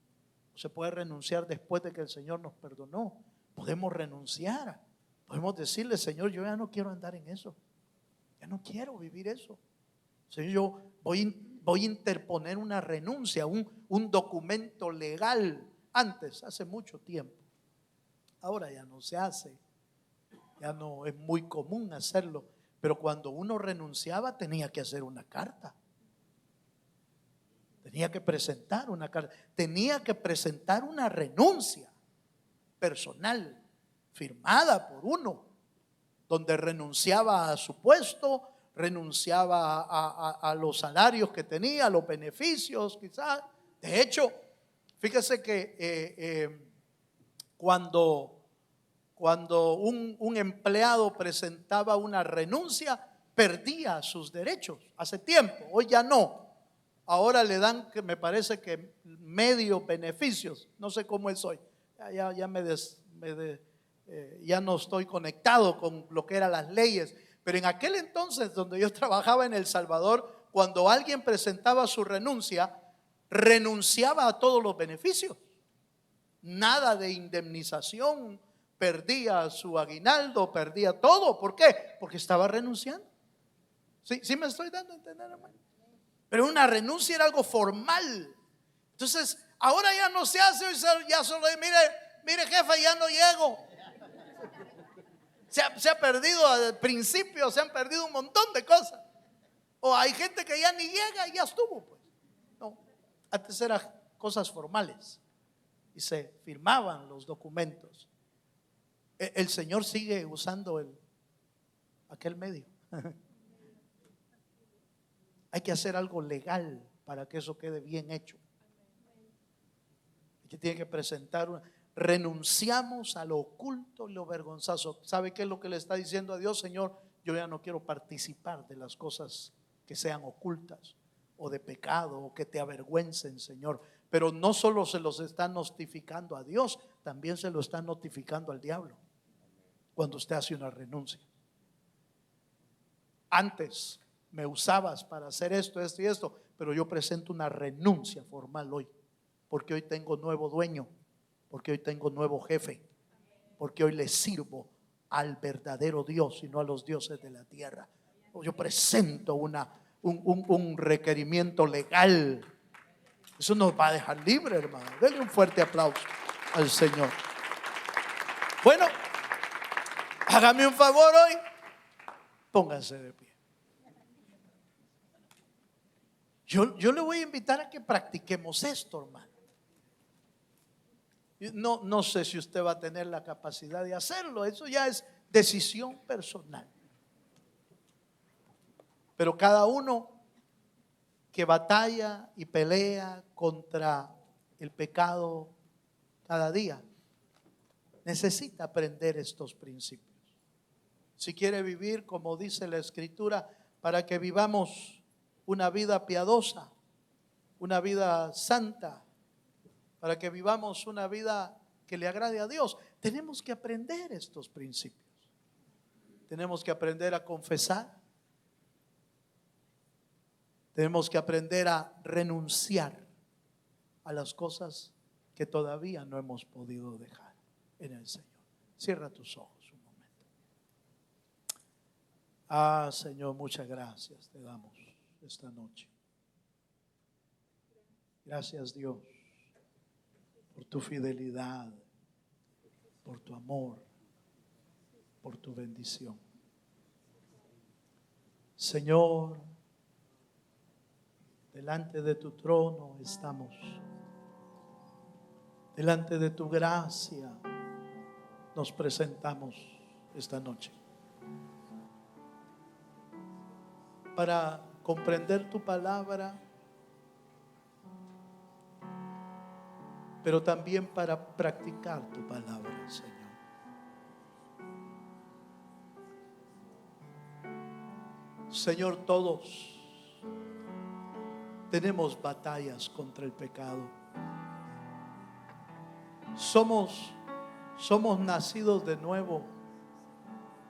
se puede renunciar después de que el Señor nos perdonó. Podemos renunciar, podemos decirle: Señor, yo ya no quiero andar en eso. Ya no quiero vivir eso. Señor, yo voy a interponer una renuncia, un documento legal. Antes, hace mucho tiempo. Ahora ya no se hace. Ya no es muy común hacerlo. Pero cuando uno renunciaba tenía que hacer una carta. Tenía que presentar una carta. Tenía que presentar una renuncia personal, firmada por uno, donde renunciaba a su puesto, renunciaba a los salarios que tenía, a los beneficios quizás. De hecho, fíjese que cuando un empleado presentaba una renuncia, perdía sus derechos hace tiempo. Hoy ya no. Ahora le dan, que me parece que medio beneficios. No sé cómo es hoy. Ya ya no estoy conectado con lo que eran las leyes. Pero en aquel entonces, donde yo trabajaba en El Salvador, cuando alguien presentaba su renuncia, renunciaba a todos los beneficios. Nada de indemnización, perdía su aguinaldo, perdía todo. ¿Por qué? Porque estaba renunciando. ¿Sí me estoy dando a entender, hermano? Pero una renuncia era algo formal. Entonces, ahora ya no se hace, ya solo mire jefe, ya no llego. Se ha perdido al principio, se han perdido un montón de cosas. O hay gente que ya ni llega y ya estuvo, pues. No, antes eran cosas formales y se firmaban los documentos. El Señor sigue usando aquel medio. Hay que hacer algo legal para que eso quede bien hecho. Que tiene que presentar renunciamos a lo oculto y lo vergonzoso. ¿Sabe qué es lo que le está diciendo a Dios? Señor, yo ya no quiero participar de las cosas que sean ocultas o de pecado o que te avergüencen, Señor. Pero no solo se los está notificando a Dios, también se lo está notificando al diablo cuando usted hace una renuncia. Antes me usabas para hacer esto y esto, pero yo presento una renuncia formal hoy, porque hoy tengo nuevo dueño, porque hoy tengo nuevo jefe, porque hoy le sirvo al verdadero Dios y no a los dioses de la tierra. Yo presento un requerimiento legal. Eso nos va a dejar libre, hermano. Denle un fuerte aplauso al Señor. Bueno, hágame un favor hoy, pónganse de pie. Yo le voy a invitar a que practiquemos esto, hermano. No sé si usted va a tener la capacidad de hacerlo. Eso ya es decisión personal. Pero cada uno que batalla y pelea contra el pecado cada día necesita aprender estos principios. Si quiere vivir como dice la Escritura, para que vivamos una vida piadosa, una vida santa, para que vivamos una vida que le agrade a Dios, tenemos que aprender estos principios. Tenemos que aprender a confesar. Tenemos que aprender a renunciar a las cosas que todavía no hemos podido dejar en el Señor. Cierra tus ojos un momento. Señor, muchas gracias te damos esta noche. Gracias, Dios, por tu fidelidad, por tu amor, por tu bendición. Señor, delante de tu trono estamos, delante de tu gracia nos presentamos esta noche para comprender tu palabra, pero también para practicar tu palabra, Señor. Señor, todos tenemos batallas contra el pecado. Somos nacidos de nuevo,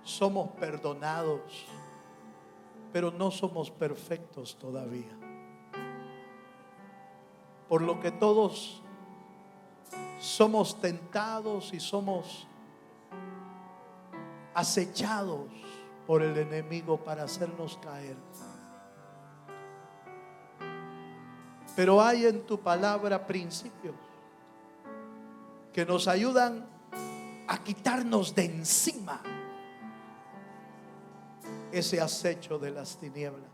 somos perdonados, pero no somos perfectos todavía. Por lo que todos somos tentados y somos acechados por el enemigo para hacernos caer. Pero hay en tu palabra principios que nos ayudan a quitarnos de encima ese acecho de las tinieblas.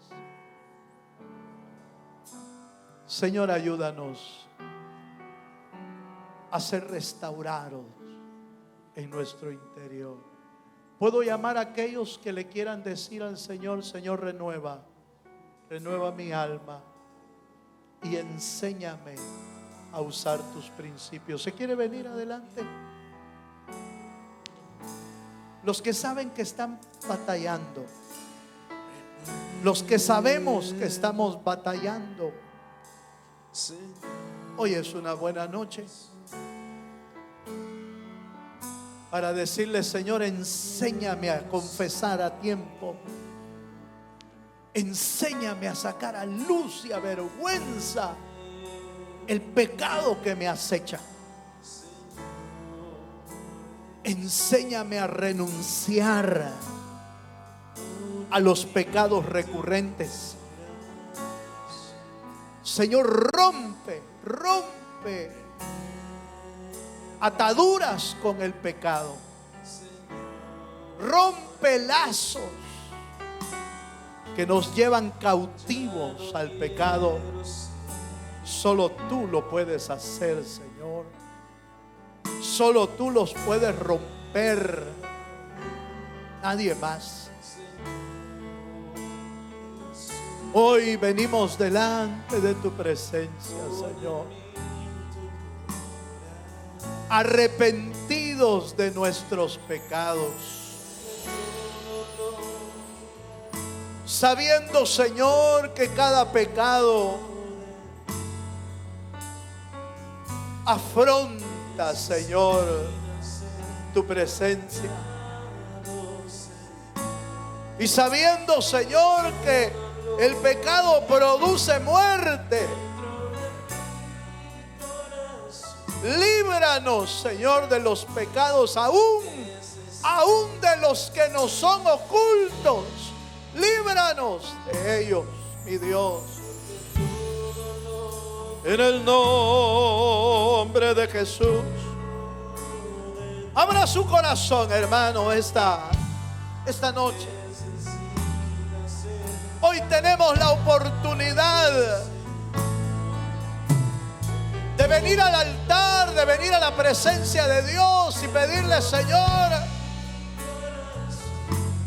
Señor, ayúdanos a ser restaurados en nuestro interior. Puedo llamar a aquellos que le quieran decir al Señor: Señor, renueva mi alma y enséñame a usar tus principios. ¿Se quiere venir adelante? Los que saben que están batallando, los que sabemos que estamos batallando, hoy es una buena noche para decirle: Señor, enséñame a confesar a tiempo. Enséñame a sacar a luz y a vergüenza el pecado que me acecha. Enséñame a renunciar a los pecados recurrentes. Señor, rompe ataduras con el pecado. Rompe lazos que nos llevan cautivos al pecado. Solo tú lo puedes hacer, Señor. Solo tú los puedes romper. Nadie más. Hoy venimos delante de tu presencia, Señor, arrepentidos de nuestros pecados, sabiendo, Señor, que cada pecado afronta, Señor, tu presencia. Y sabiendo, Señor, que el pecado produce muerte. Líbranos, Señor, de los pecados, aún de los que nos son ocultos. Líbranos de ellos, mi Dios. En el nombre de Jesús. Abra su corazón, hermano, esta noche. Hoy tenemos la oportunidad de venir al altar, de venir a la presencia de Dios y pedirle: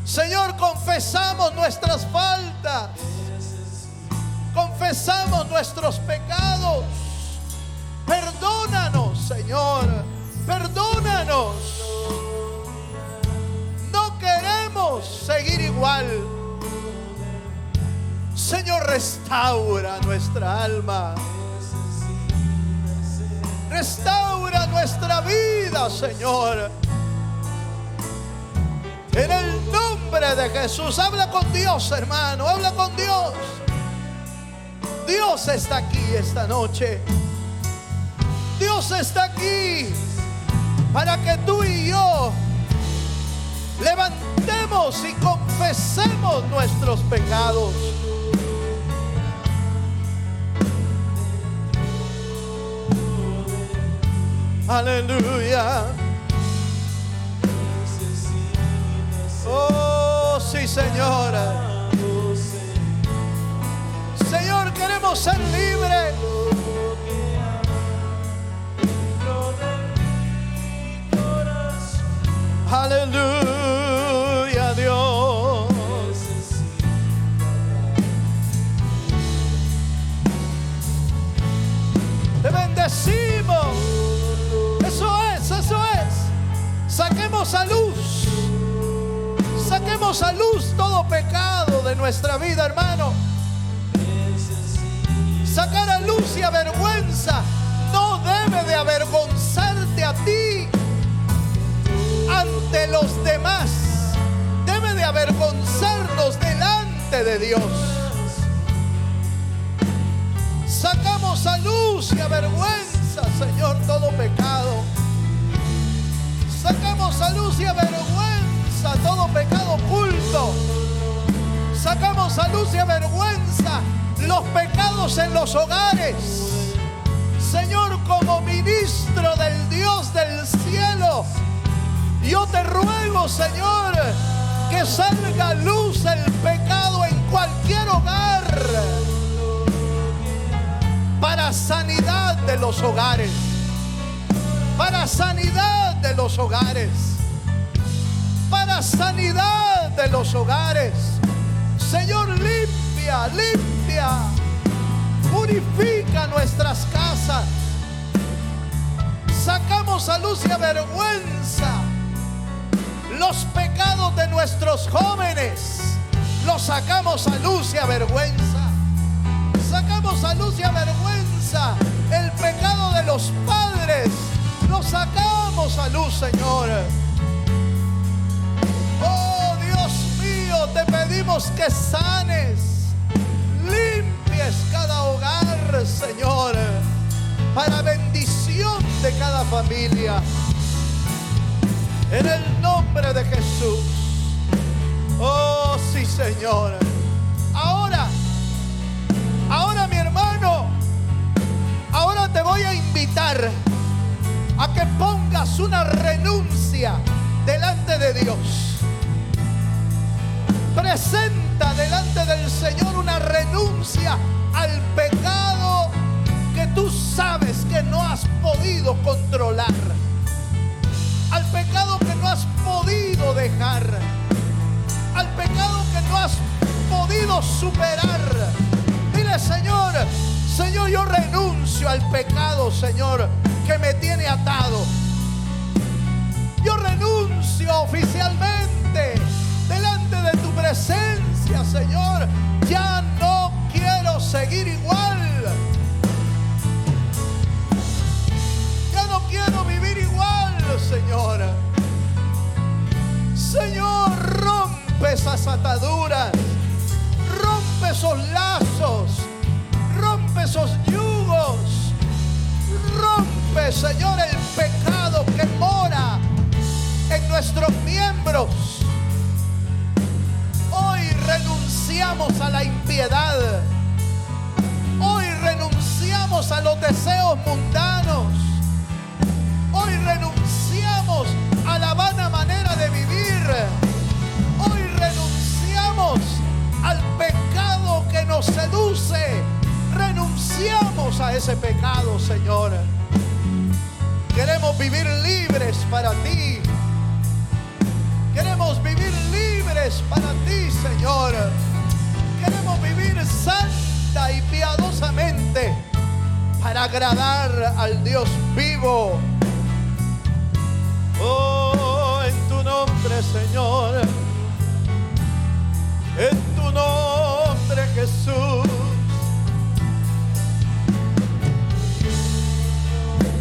Señor, confesamos nuestras faltas, confesamos nuestros pecados. Perdónanos, Señor, perdónanos. No queremos seguir igual. Señor, restaura nuestra alma. Restaura nuestra vida, Señor. En el nombre de Jesús. Habla con Dios, hermano. Habla con Dios. Dios está aquí esta noche. Dios está aquí para que tú y yo levantemos y confesemos nuestros pecados. Aleluya. Oh, sí, Señor. Señor, queremos ser libres. Aleluya, Dios. Te bendecimos. Eso es. Saquemos a luz todo pecado de nuestra vida, hermano. Sacar a luz y a vergüenza no debe de avergonzarte a ti ante los demás. Debe de avergonzarnos delante de Dios. Sacamos a luz y a vergüenza, Señor, todo pecado. Sacamos a luz y a vergüenza vergüenza todo pecado oculto. Sacamos a luz y a vergüenza los pecados en los hogares. Señor, como ministro del Dios del cielo, yo te ruego, Señor, que salga a luz el pecado en cualquier hogar, para sanidad de los hogares, para sanidad de los hogares, para sanidad de los hogares. Señor, limpia, limpia, purifica nuestras casas. Sacamos a luz y a vergüenza los pecados de nuestros jóvenes. Los sacamos a luz y a vergüenza. Sacamos a luz y a vergüenza el pecado de los padres. Lo sacamos a luz, Señor. Oh Dios mío, te pedimos que sanes, limpies cada hogar, Señor, para bendición de cada familia. En el nombre de Jesús. Oh sí, Señor. Ahora mi hermano, ahora te voy a invitar a que pongas una renuncia delante de Dios. Presenta delante del Señor una renuncia al pecado que tú sabes que no has podido controlar, al pecado que no has podido dejar, al pecado que no has podido superar. Dile, Señor, Señor, yo renuncio al pecado, Señor, que me tiene atado. Yo renuncio oficialmente delante de tu presencia, Señor. Ya no quiero seguir igual. Ya no quiero vivir igual, Señor. Señor, rompe esas ataduras, rompe esos lazos, rompe esos yugos, rompe, Señor, el pecado que mora en nuestros miembros. Hoy renunciamos a la impiedad. Hoy renunciamos a los deseos mundanos. Hoy renunciamos a la vana manera de vivir. Hoy renunciamos al pecado que nos seduce. Renunciamos a ese pecado, Señor. Queremos vivir libres para ti. Queremos vivir libres para ti, Señor. Queremos vivir santa y piadosamente para agradar al Dios vivo. Oh, en tu nombre, Señor. En tu nombre, Jesús.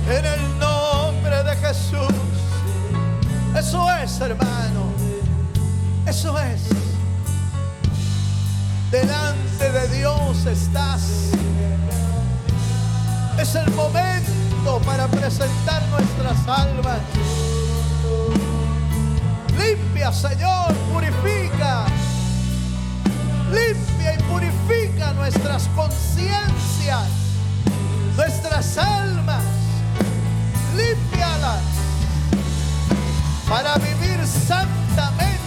En el nombre de Jesús. Eso es, hermano. Eso es. Delante de Dios estás. Es el momento para presentar nuestras almas. Limpia, Señor, purifica. Limpia y purifica nuestras conciencias, nuestras almas. Límpialas para vivir santamente.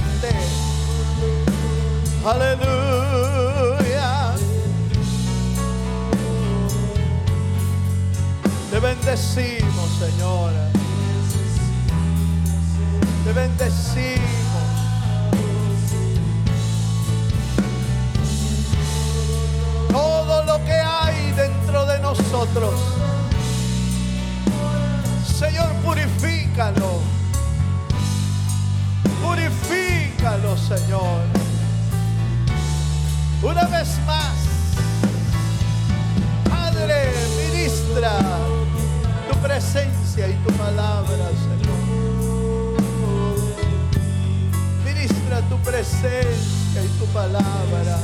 Aleluya. Te bendecimos, Señor. Te bendecimos. Todo lo que hay dentro de nosotros, Señor, purifícalo. Purifícalo, Señor. Una vez más, Padre, ministra tu presencia y tu palabra, Señor. Ministra tu presencia y tu palabra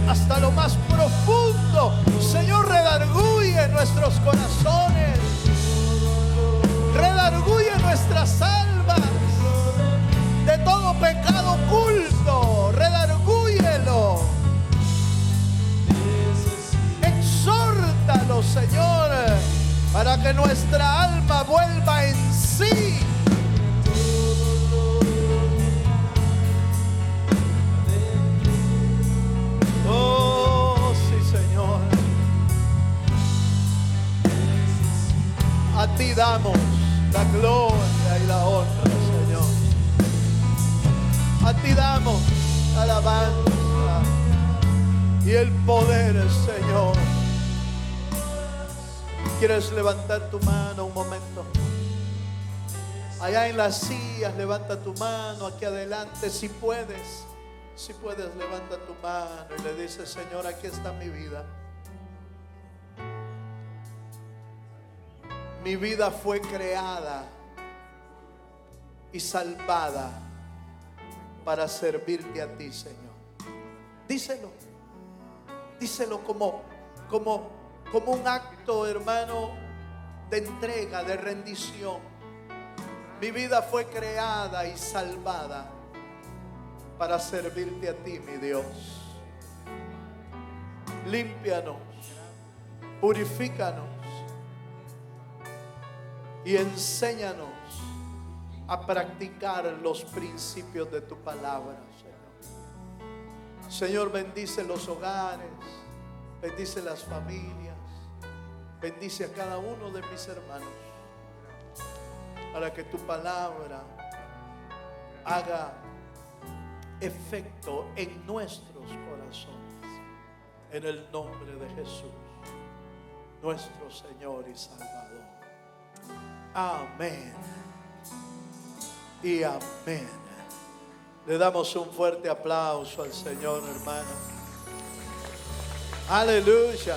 hasta lo más profundo. Señor, redarguye nuestros corazones, redarguye nuestras almas. pecado oculto, redargúyelo. Exhórtalo, Señor, para que nuestra alma vuelva en sí. Oh, sí, Señor. A ti damos la gloria y la honra, Señor. A ti damos la alabanza y el poder, Señor. ¿Quieres levantar tu mano un momento? Allá en las sillas, levanta tu mano aquí adelante, si puedes. Si puedes, levanta tu mano y le dices: Señor, aquí está mi vida. Mi vida fue creada y salvada para servirte a ti, Señor. Díselo. Díselo como un acto, hermano, de entrega, de rendición. Mi vida fue creada y salvada para servirte a ti, mi Dios. Límpianos, purifícanos y enséñanos a practicar los principios de tu palabra, Señor. Señor, bendice los hogares, bendice las familias, bendice a cada uno de mis hermanos, para que tu palabra haga efecto en nuestros corazones, en el nombre de Jesús, nuestro Señor y Salvador. Amén y amén. Le damos un fuerte aplauso al Señor, hermano. Aleluya.